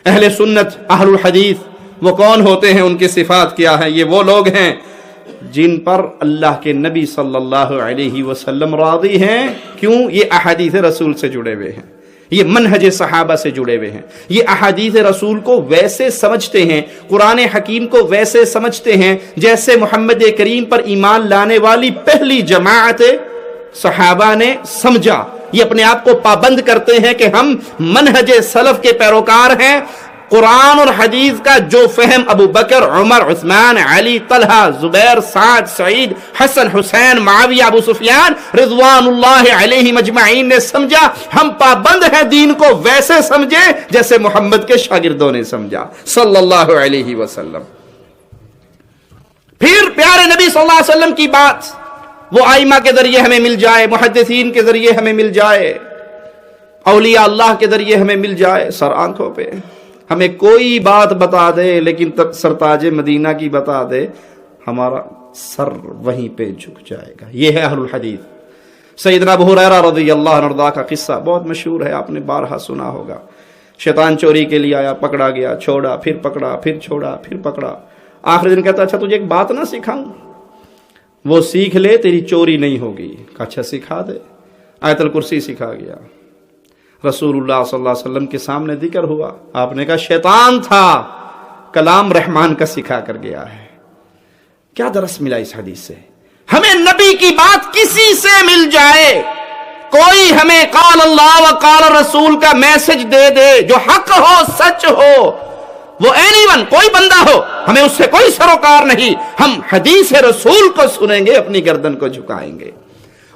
اہل سنت اہل الحدیث وہ کون ہوتے ہیں، ان کی صفات کیا ہیں؟ یہ وہ لوگ ہیں جن پر اللہ کے نبی صلی اللہ علیہ وسلم راضی ہیں۔ کیوں؟ یہ احادیث رسول سے جڑے ہوئے ہیں، یہ منہج صحابہ سے جڑے ہوئے ہیں، یہ احادیث رسول کو ویسے سمجھتے ہیں، قرآن حکیم کو ویسے سمجھتے ہیں جیسے محمد کریم پر ایمان لانے والی پہلی جماعت صحابہ نے سمجھا۔ یہ اپنے آپ کو پابند کرتے ہیں کہ ہم منہج سلف کے پیروکار ہیں۔ قرآن اور حدیث کا جو فہم ابو بکر، عمر، عثمان، علی، طلحہ، زبیر، سعد، سعید، حسن، حسین، معاویہ، ابو سفیان رضوان اللہ علیہم اجمعین نے سمجھا، ہم پابند ہیں دین کو ویسے سمجھے جیسے محمد کے شاگردوں نے سمجھا صلی اللہ علیہ وسلم۔ پھر پیارے نبی صلی اللہ علیہ وسلم کی بات وہ آئمہ کے ذریعے ہمیں مل جائے، محدثین کے ذریعے ہمیں مل جائے، اولیاء اللہ کے ذریعے ہمیں مل جائے، سر آنکھوں پہ ہمیں کوئی بات بتا دے لیکن سرتاج مدینہ کی بتا دے، ہمارا سر وہیں پہ جھک جائے گا۔ یہ ہے اہل الحدیث۔ سیدنا ابو ہریرہ رضی اللہ عنہ کا قصہ بہت مشہور ہے، آپ نے بارہا سنا ہوگا۔ شیطان چوری کے لیے آیا، پکڑا گیا، چھوڑا، پھر پکڑا، پھر چھوڑا، پھر پکڑا۔ آخری دن کہتا اچھا تجھے ایک بات نہ سکھاؤں، وہ سیکھ لے تیری چوری نہیں ہوگی۔ کہا اچھا سکھا دے۔ آیت الکرسی سکھا گیا۔ رسول اللہ صلی اللہ علیہ وسلم کے سامنے ذکر ہوا، آپ نے کہا شیطان تھا، کلام رحمان کا سکھا کر گیا ہے۔ کیا درس ملا اس حدیث سے؟ ہمیں نبی کی بات کسی سے مل جائے، کوئی ہمیں قال اللہ و قال رسول کا میسج دے دے جو حق ہو، سچ ہو، وہ اینی ون کوئی بندہ ہو، ہمیں اس سے کوئی سروکار نہیں۔ ہم حدیث رسول کو سنیں گے، اپنی گردن کو جھکائیں گے۔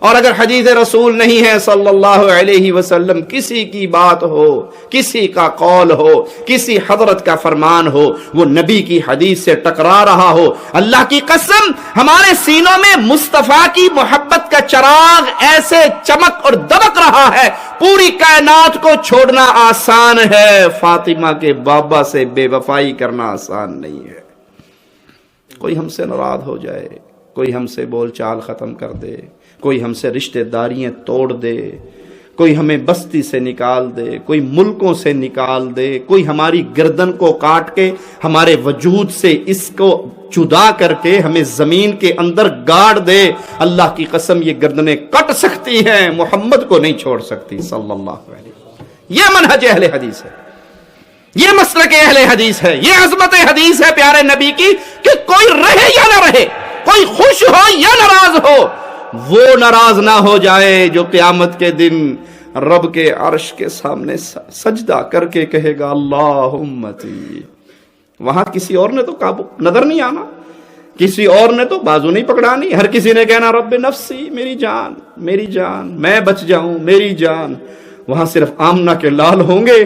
اور اگر حدیث رسول نہیں ہے صلی اللہ علیہ وسلم، کسی کی بات ہو، کسی کا قول ہو، کسی حضرت کا فرمان ہو، وہ نبی کی حدیث سے ٹکرا رہا ہو، اللہ کی قسم ہمارے سینوں میں مصطفیٰ کی محبت کا چراغ ایسے چمک اور دمک رہا ہے، پوری کائنات کو چھوڑنا آسان ہے، فاطمہ کے بابا سے بے وفائی کرنا آسان نہیں ہے۔ کوئی ہم سے ناراض ہو جائے، کوئی ہم سے بول چال ختم کر دے، کوئی ہم سے رشتہ داریاں توڑ دے، کوئی ہمیں بستی سے نکال دے، کوئی ملکوں سے نکال دے، کوئی ہماری گردن کو کاٹ کے ہمارے وجود سے اس کو جدا کر کے ہمیں زمین کے اندر گاڑ دے، اللہ کی قسم یہ گردنیں کٹ سکتی ہیں، محمد کو نہیں چھوڑ سکتی صلی اللہ علیہ وسلم۔ یہ منہج اہل حدیث ہے، یہ مسلک اہل حدیث ہے، یہ عظمت حدیث ہے پیارے نبی کی کہ کوئی رہے یا نہ رہے، کوئی خوش ہو یا ناراض ہو، وہ ناراض نہ ہو جائے جو قیامت کے دن رب کے عرش کے سامنے سجدہ کر کے کہے گا اللہمتی۔ وہاں کسی اور نے تو قابو نظر نہیں آنا، کسی اور نے تو بازو نہیں پکڑانی، ہر کسی نے کہنا رب نفسی، میری جان، میری جان، میں بچ جاؤں، میری جان۔ وہاں صرف آمنہ کے لال ہوں گے،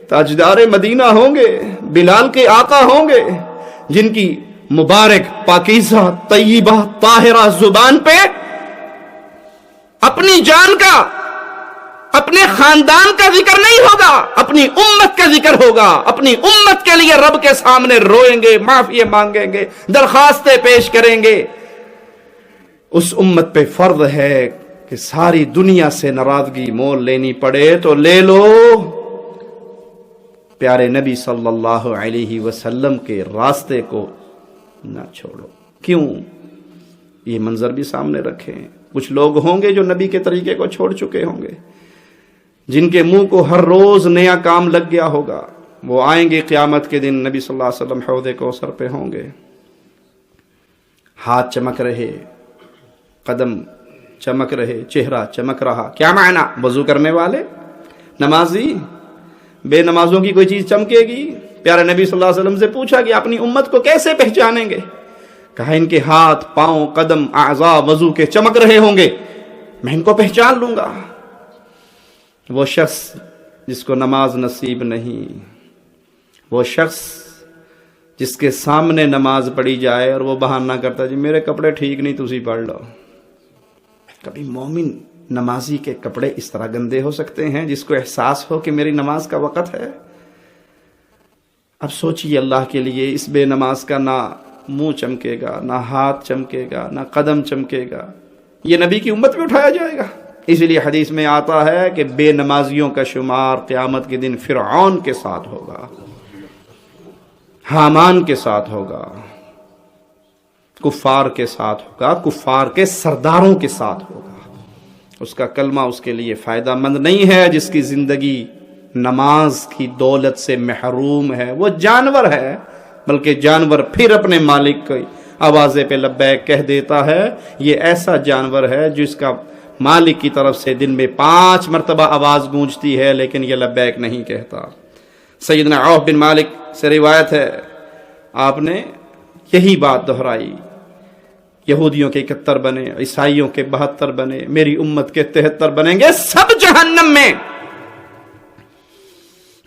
تاجدار مدینہ ہوں گے، بلال کے آقا ہوں گے، جن کی مبارک پاکیزہ طیبہ طاہرہ زبان پہ اپنی جان کا، اپنے خاندان کا ذکر نہیں ہوگا، اپنی امت کا ذکر ہوگا، اپنی امت کے لیے رب کے سامنے روئیں گے، معافی مانگیں گے، درخواستیں پیش کریں گے۔ اس امت پہ فرض ہے کہ ساری دنیا سے ناراضگی مول لینی پڑے تو لے لو، پیارے نبی صلی اللہ علیہ وسلم کے راستے کو نہ چھوڑو۔ کیوں؟ یہ منظر بھی سامنے رکھیں، کچھ لوگ ہوں گے جو نبی کے طریقے کو چھوڑ چکے ہوں گے، جن کے منہ کو ہر روز نیا کام لگ گیا ہوگا، وہ آئیں گے قیامت کے دن، نبی صلی اللہ علیہ وسلم حوض کوثر پہ ہوں گے، ہاتھ چمک رہے، قدم چمک رہے، چہرہ چمک رہا۔ کیا معنی؟ وضو کرنے والے، نمازی، بے نمازوں کی کوئی چیز چمکے گی؟ پیارے نبی صلی اللہ علیہ وسلم سے پوچھا کہ اپنی امت کو کیسے پہچانیں گے؟ کہا ان کے ہاتھ، پاؤں، قدم، اعضاء وضو کے چمک رہے ہوں گے، میں ان کو پہچان لوں گا۔ وہ شخص جس کو نماز نصیب نہیں، وہ شخص جس کے سامنے نماز پڑھی جائے اور وہ بہانہ کرتا جی میرے کپڑے ٹھیک نہیں تسی پڑھ لو۔ کبھی مومن نمازی کے کپڑے اس طرح گندے ہو سکتے ہیں جس کو احساس ہو کہ میری نماز کا وقت ہے؟ اب سوچئے اللہ کے لیے، اس بے نماز کا نہ منہ چمکے گا، نہ ہاتھ چمکے گا، نہ قدم چمکے گا، یہ نبی کی امت میں اٹھایا جائے گا؟ اس لیے حدیث میں آتا ہے کہ بے نمازیوں کا شمار قیامت کے دن فرعون کے ساتھ ہوگا، حامان کے ساتھ ہوگا، کفار کے ساتھ ہوگا، کفار کے سرداروں کے ساتھ ہوگا۔ اس کا کلمہ اس کے لیے فائدہ مند نہیں ہے جس کی زندگی نماز کی دولت سے محروم ہے۔ وہ جانور ہے، بلکہ جانور پھر اپنے مالک کی آوازے پہ لبیک کہہ دیتا ہے۔ یہ ایسا جانور ہے جس کا مالک کی طرف سے دن میں 5 مرتبہ آواز گونجتی ہے لیکن یہ لبیک نہیں کہتا۔ سیدنا عوف بن مالک سے روایت ہے، آپ نے یہی بات دہرائی، یہودیوں کے 71 بنے، عیسائیوں کے 72 بنے، میری امت کے 73 بنیں گے، سب جہنم میں۔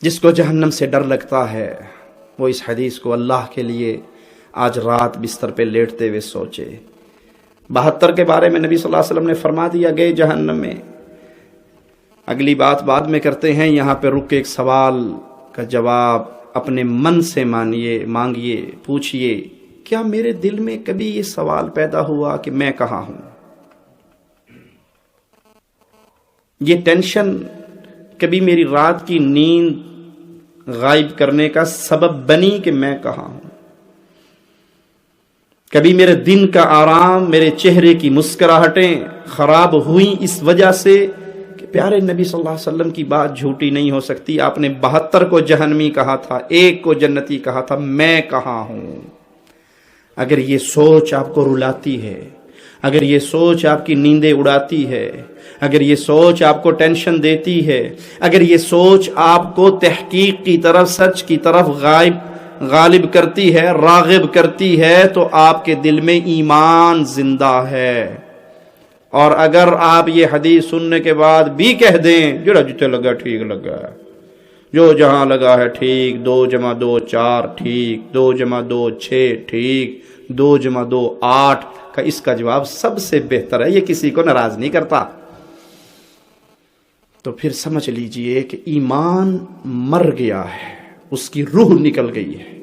جس کو جہنم سے ڈر لگتا ہے وہ اس حدیث کو اللہ کے لیے آج رات بستر پہ لیٹتے ہوئے سوچے۔ 72 کے بارے میں نبی صلی اللہ علیہ وسلم نے فرما دیا گئے جہنم میں۔ اگلی بات بعد میں کرتے ہیں، یہاں پہ رک کے ایک سوال کا جواب اپنے من سے مانگیے، پوچھئے، کیا میرے دل میں کبھی یہ سوال پیدا ہوا کہ میں کہاں ہوں؟ یہ ٹینشن کبھی میری رات کی نیند غائب کرنے کا سبب بنی کہ میں کہاں ہوں؟ کبھی میرے دن کا آرام، میرے چہرے کی مسکراہٹیں خراب ہوئیں اس وجہ سے کہ پیارے نبی صلی اللہ علیہ وسلم کی بات جھوٹی نہیں ہو سکتی، آپ نے 72 کو جہنمی کہا تھا، 1 کو جنتی کہا تھا، میں کہاں ہوں؟ اگر یہ سوچ آپ کو رلاتی ہے، اگر یہ سوچ آپ کی نیندیں اڑاتی ہے، اگر یہ سوچ آپ کو ٹینشن دیتی ہے، اگر یہ سوچ آپ کو تحقیق کی طرف، سچ کی طرف غالب کرتی ہے، راغب کرتی ہے، تو آپ کے دل میں ایمان زندہ ہے۔ اور اگر آپ یہ حدیث سننے کے بعد بھی کہہ دیں جڑا جتے لگا ٹھیک لگا ہے، جو جہاں لگا ہے ٹھیک، 2 + 2 4 ٹھیک، 2 + 2 6 ٹھیک، 2 + 2 8 کا اس کا جواب سب سے بہتر ہے، یہ کسی کو ناراض نہیں کرتا۔ تو پھر سمجھ لیجئے کہ ایمان مر گیا ہے، اس کی روح نکل گئی ہے۔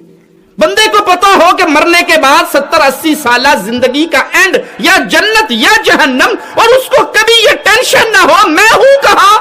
بندے کو پتا ہو کہ مرنے کے بعد 70-80 سالہ زندگی کا اینڈ یا جنت یا جہنم، اور اس کو کبھی یہ ٹینشن نہ ہو میں ہوں کہاں،